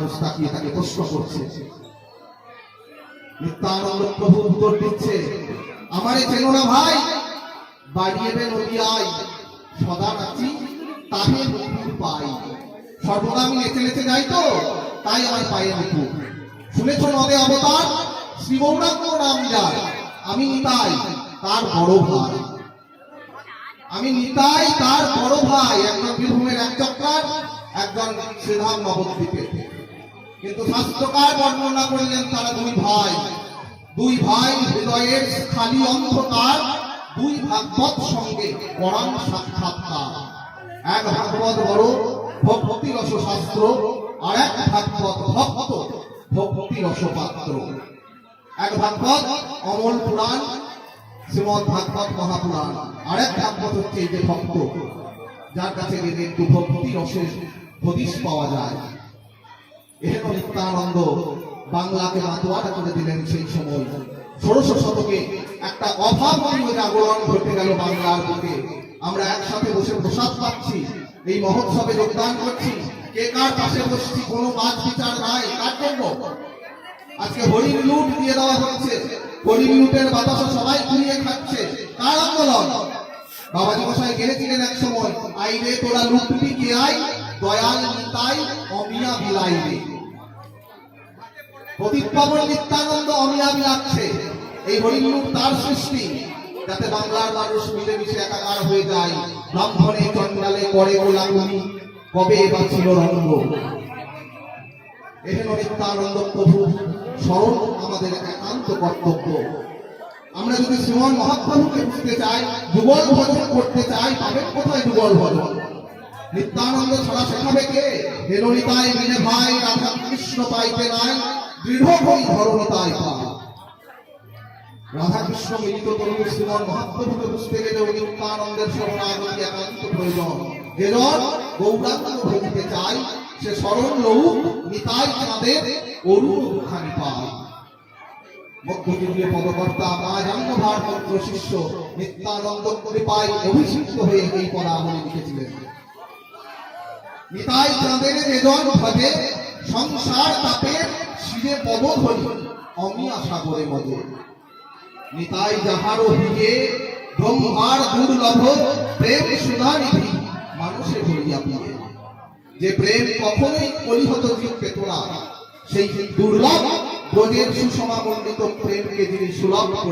মানুষ তাকিয়ে তাকে প্রশ্ন করছে। নিত্যানন্দ প্রভু উত্তর দিচ্ছে, আমারে চেনো না ভাই, বাড়িয়েবে নদিয়ায়, সদা নাচি তাহে মুকুর পাই। সর্বদা আমি নেচে নেচে যাই তো, তাই আমার পায়ে মুকুর। শুনেছ নদে অবতার, শ্রী গৌরাঙ্গ নাম যার, আমি নিতাই তার বড় ভাই। আমি নিতাই তার বড় ভাই, একজন বীরভূমের এক চক্রার, একজন শ্রীধাম নবদ্বীপের। কিন্তু শাস্ত্রকার বর্ণনা করলেন তারা দুই ভাই। দুই ভাই হৃদয়ের খালি অন্ধকার, দুই ভাগবত সঙ্গে পরাণ সাক্ষাৎকার। এক ভাগবত বড় ভক্তি রস শাস্ত্র, আর এক ভাগবত ভক্ত ভক্তি রস পাত্র। এক ভাগবত অমল পুরাণ, শ্রীমদ ভাগবত মহাপুরাণ, আর এক ভাগবত হচ্ছে এই যে ভক্ত, যার কাছে গেলে একটু ভক্তি রসের হদিশ পাওয়া যায়। এখানে নিত্যানন্দ বাংলাকে মাতোয়ারা করে দিলেন। সেই সময় ১৬০০ শতকে একটা অভাবনীয় জাগরণ ঘটে গেল বাংলার বুকে। আমরা একসাথে বসে প্রসাদ পাচ্ছি, এই মহোৎসবে যোগদান করছি, কে কার পাশে বসছি কোনো বাদ বিচার নাই। কার জন্য আজকে হরিণ লুট দিয়ে দেওয়া হচ্ছে, হরিণ লুটের বাতাসে সবাই কুড়িয়ে খাচ্ছে। কার আন্দোলন? বাবাজি মশাই গেলেছিলেন এক সময়, আইরে তোরা লুটবি কে আই, দয়াল নিতাই অমিয়া বিলাই রে। প্রদীপ নিত্যানন্দ অমিয়া বিলাচ্ছে। এই হরিণ লুট তার সৃষ্টি, যাতে বাংলার মানুষ মিলেমিশে একাকার হয়ে যায়। ব্রাহ্মণে চন্ডালে করে গোলাগুলি, কবে এবার ছিল রঙ্গ। এখানে নিত্যানন্দ প্রভু স্মরণ আমাদের একান্ত কর্তব্য। আমরা যদি শ্রীমন মহাপ্রভুকে বুঝতে চাই, যুগল ভজন করতে চাই, পাবেন কোথায় যুগল ভজন? নিত্যানন্দ ছাড়া শেখাবে কে? হেলনিতায় মিলে ভাই, রাধা কৃষ্ণ পাইতে নাই, দৃঢ় হই ধরণিতায় পাই। রাধা কৃষ্ণ মিলিত তরুণ শ্রীমন মহাপ্রভুকে বুঝতে গেলেও নিত্যানন্দের শরণাগতি একান্ত প্রয়োজন। যেজন গৌরাঙ্গ ভজিতে চাই, সে শরণ লৌক নিতাই চাঁদের অরুণ দুখানি পায়। মধ্যযুগীয় পদকর্তা রাজাঙ্গভার মন্ত্র শিষ্য নিত্যানন্দ কৃপায় অভিষিক্ত হয়ে এই পদাবলী লিখেছিলেন। নিতাই চাঁদের যেজন ভজে, সংসার তাপে শিরে পদ ধরি, অমিয়া সাগরে মজে। নিতাই যাহার হিগে ব্রহ্মার দুর্লভ, প্রেম সুধানিধি মানুষে ভরিয়া পিয়ে। যে প্রেম কখনোই কলিহত জীব পেত না, সেই দুর্লভ ব্রজের সুষমা মণ্ডিত প্রেমকে যিনি সুলভ করে